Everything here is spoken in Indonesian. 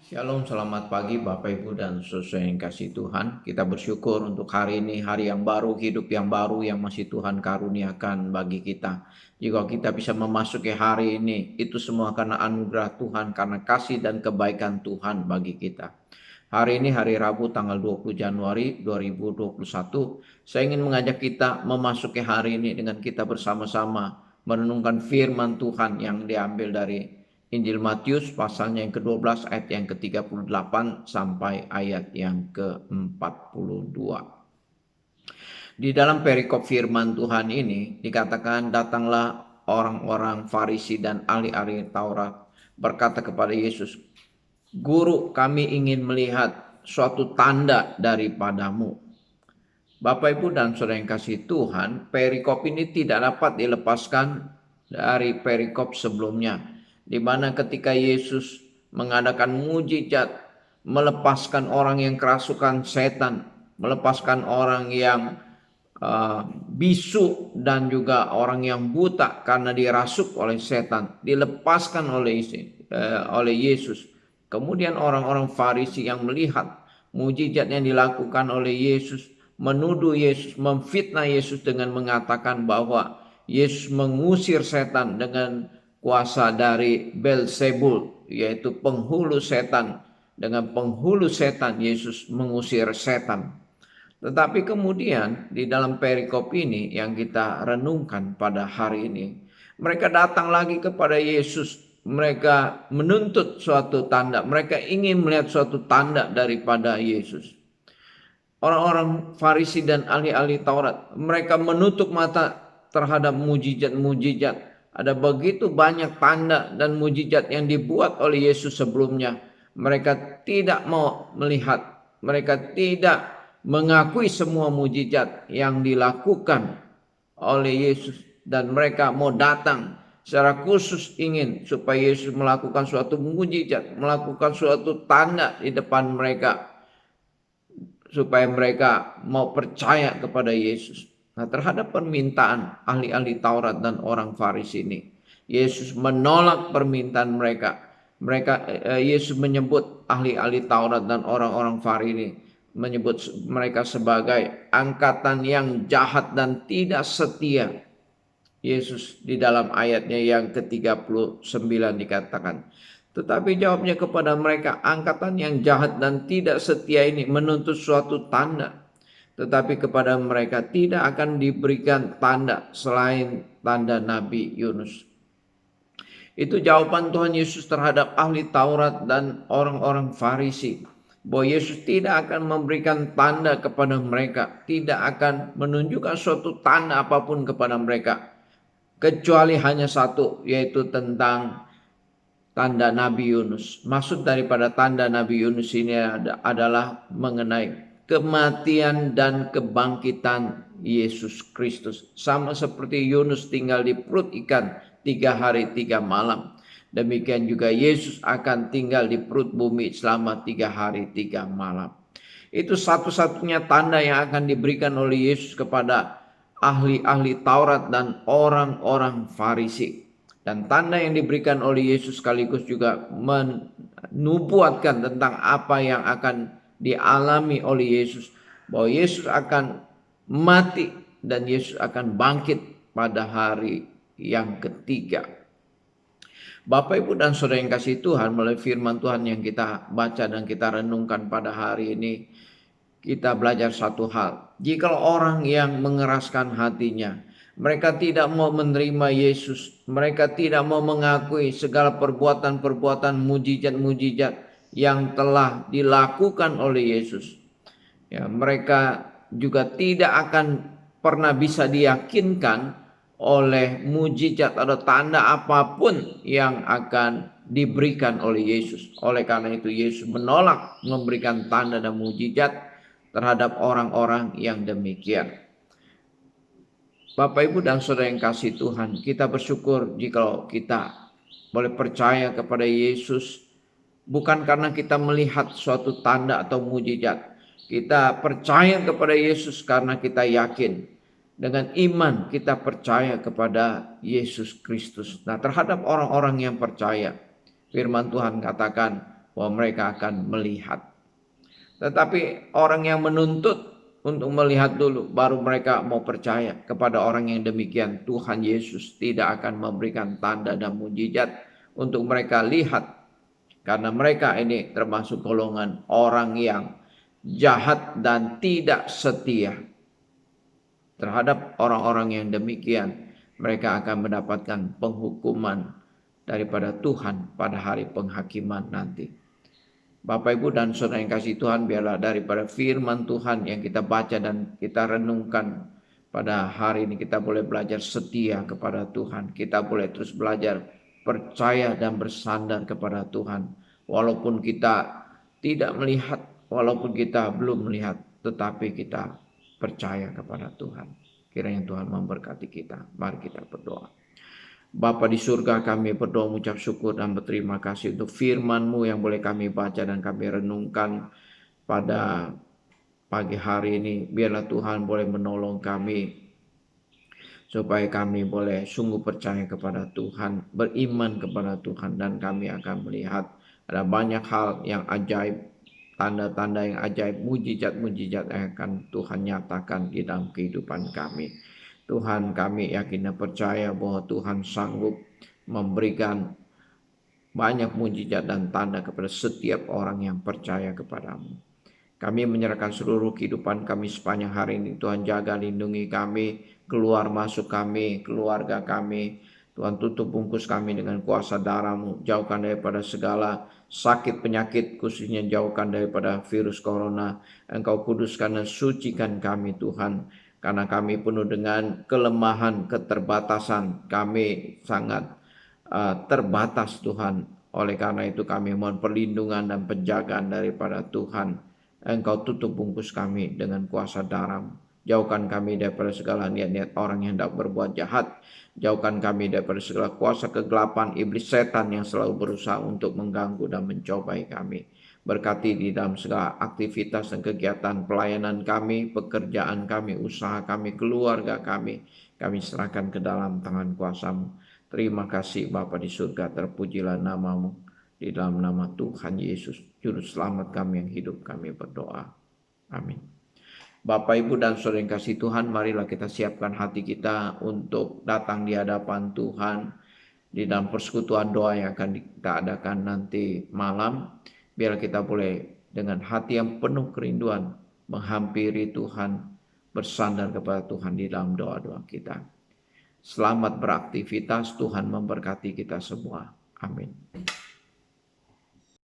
Shalom, selamat pagi Bapak Ibu dan saudara yang kasih Tuhan. Kita bersyukur untuk hari ini, hari yang baru, hidup yang baru yang masih Tuhan karuniakan bagi kita. Jika kita bisa memasuki hari ini, itu semua karena anugerah Tuhan, karena kasih dan kebaikan Tuhan bagi kita. Hari ini hari Rabu tanggal 20 Januari 2021. Saya ingin mengajak kita memasuki hari ini dengan kita bersama-sama merenungkan firman Tuhan yang diambil dari Injil Matius pasalnya yang ke-12 ayat yang ke-38 sampai ayat yang ke-42. Di dalam perikop firman Tuhan ini dikatakan, datanglah orang-orang Farisi dan ahli-ahli Taurat berkata kepada Yesus, "Guru, kami ingin melihat suatu tanda daripadamu." Bapak Ibu dan saudara yang kasih Tuhan, perikop ini tidak dapat dilepaskan dari perikop sebelumnya, di mana ketika Yesus mengadakan mujizat, melepaskan orang yang kerasukan setan, melepaskan orang yang bisu dan juga orang yang buta karena dirasuk oleh setan, dilepaskan oleh Yesus. Kemudian orang-orang Farisi yang melihat mujizat yang dilakukan oleh Yesus menuduh Yesus, memfitnah Yesus dengan mengatakan bahwa Yesus mengusir setan dengan kuasa dari Beelzebul, yaitu penghulu setan. Dengan penghulu setan Yesus mengusir setan. Tetapi kemudian di dalam perikop ini yang kita renungkan pada hari ini, mereka datang lagi kepada Yesus. Mereka menuntut suatu tanda. Mereka ingin melihat suatu tanda daripada Yesus. Orang-orang Farisi dan ahli-ahli Taurat, mereka menutup mata terhadap mujizat-mujizat. Ada begitu banyak tanda dan mujizat yang dibuat oleh Yesus sebelumnya. Mereka tidak mau melihat, mereka tidak mengakui semua mujizat yang dilakukan oleh Yesus, dan mereka mau datang secara khusus ingin supaya Yesus melakukan suatu mujizat, melakukan suatu tanda di depan mereka, supaya mereka mau percaya kepada Yesus. Nah, terhadap permintaan ahli-ahli Taurat dan orang Farisi ini, Yesus menolak permintaan mereka. Yesus menyebut ahli-ahli Taurat dan orang-orang Farisi ini, menyebut mereka sebagai angkatan yang jahat dan tidak setia. Yesus di dalam ayatnya yang ke-39 dikatakan, tetapi jawabnya kepada mereka, angkatan yang jahat dan tidak setia ini menuntut suatu tanda. Tetapi kepada mereka tidak akan diberikan tanda selain tanda Nabi Yunus. Itu jawaban Tuhan Yesus terhadap ahli Taurat dan orang-orang Farisi. Bahwa Yesus tidak akan memberikan tanda kepada mereka. Tidak akan menunjukkan suatu tanda apapun kepada mereka. Kecuali hanya satu, yaitu tentang tanda Nabi Yunus. Maksud daripada tanda Nabi Yunus ini adalah mengenai kematian dan kebangkitan Yesus Kristus. Sama seperti Yunus tinggal di perut ikan 3 hari 3 malam. Demikian juga Yesus akan tinggal di perut bumi selama 3 hari 3 malam. Itu satu-satunya tanda yang akan diberikan oleh Yesus kepada ahli-ahli Taurat dan orang-orang Farisi. Dan tanda yang diberikan oleh Yesus sekaligus juga menubuatkan tentang apa yang akan dialami oleh Yesus. Bahwa Yesus akan mati dan Yesus akan bangkit pada hari yang ketiga. Bapak, Ibu, dan saudara yang kasih Tuhan, melalui firman Tuhan yang kita baca dan kita renungkan pada hari ini, kita belajar satu hal. Jika orang yang mengeraskan hatinya, mereka tidak mau menerima Yesus, mereka tidak mau mengakui segala perbuatan-perbuatan mujizat-mujizat yang telah dilakukan oleh Yesus, ya, mereka juga tidak akan pernah bisa diyakinkan oleh mujizat atau tanda apapun yang akan diberikan oleh Yesus. Oleh karena itu Yesus menolak memberikan tanda dan mujizat terhadap orang-orang yang demikian. Bapak, Ibu, dan saudara yang kasih Tuhan, kita bersyukur jika kita boleh percaya kepada Yesus bukan karena kita melihat suatu tanda atau mujizat. Kita percaya kepada Yesus karena kita yakin. Dengan iman kita percaya kepada Yesus Kristus. Nah, terhadap orang-orang yang percaya, firman Tuhan katakan bahwa mereka akan melihat. Tetapi orang yang menuntut untuk melihat dulu, baru mereka mau percaya. Kepada orang yang demikian, Tuhan Yesus tidak akan memberikan tanda dan mujizat untuk mereka lihat. Karena mereka ini termasuk golongan orang yang jahat dan tidak setia. Terhadap orang-orang yang demikian, mereka akan mendapatkan penghukuman daripada Tuhan pada hari penghakiman nanti. Bapak, Ibu, dan saudara yang kasih Tuhan, biarlah daripada firman Tuhan yang kita baca dan kita renungkan pada hari ini, kita boleh belajar setia kepada Tuhan. Kita boleh terus belajar percaya dan bersandar kepada Tuhan. Walaupun kita tidak melihat, walaupun kita belum melihat, tetapi kita percaya kepada Tuhan. Kiranya Tuhan memberkati kita. Mari kita berdoa. Bapa di surga, kami berdoa mengucap syukur dan berterima kasih untuk firman-Mu yang boleh kami baca dan kami renungkan pada pagi hari ini. Biarlah Tuhan boleh menolong kami supaya kami boleh sungguh percaya kepada Tuhan, beriman kepada Tuhan, dan kami akan melihat ada banyak hal yang ajaib, tanda-tanda yang ajaib, mujizat-mujizat yang akan Tuhan nyatakan di dalam kehidupan kami. Tuhan, kami yakin dan percaya bahwa Tuhan sanggup memberikan banyak mujizat dan tanda kepada setiap orang yang percaya kepadamu. Kami menyerahkan seluruh kehidupan kami sepanjang hari ini. Tuhan, jaga lindungi kami, keluar masuk kami, keluarga kami. Tuhan, tutup bungkus kami dengan kuasa darah-Mu. Jauhkan daripada segala sakit penyakit, khususnya jauhkan daripada virus corona. Engkau kuduskan dan sucikan kami, Tuhan. Karena kami penuh dengan kelemahan, keterbatasan. Kami sangat terbatas, Tuhan. Oleh karena itu kami mohon perlindungan dan penjagaan daripada Tuhan. Engkau tutup bungkus kami dengan kuasa darah-Mu. Jauhkan kami daripada segala niat-niat orang yang hendak berbuat jahat. Jauhkan kami daripada segala kuasa kegelapan iblis setan yang selalu berusaha untuk mengganggu dan mencobai kami. Berkati di dalam segala aktivitas dan kegiatan pelayanan kami, pekerjaan kami, usaha kami, keluarga kami. Kami serahkan ke dalam tangan kuasa-Mu. Terima kasih Bapa di surga, terpujilah nama-Mu. Di dalam nama Tuhan Yesus, Juru Selamat kami yang hidup, kami berdoa. Amin. Bapak, Ibu, dan saudara yang kasih Tuhan, marilah kita siapkan hati kita untuk datang di hadapan Tuhan di dalam persekutuan doa yang akan kita adakan nanti malam. Biar kita boleh dengan hati yang penuh kerinduan menghampiri Tuhan, bersandar kepada Tuhan di dalam doa-doa kita. Selamat beraktivitas, Tuhan memberkati kita semua. Amin.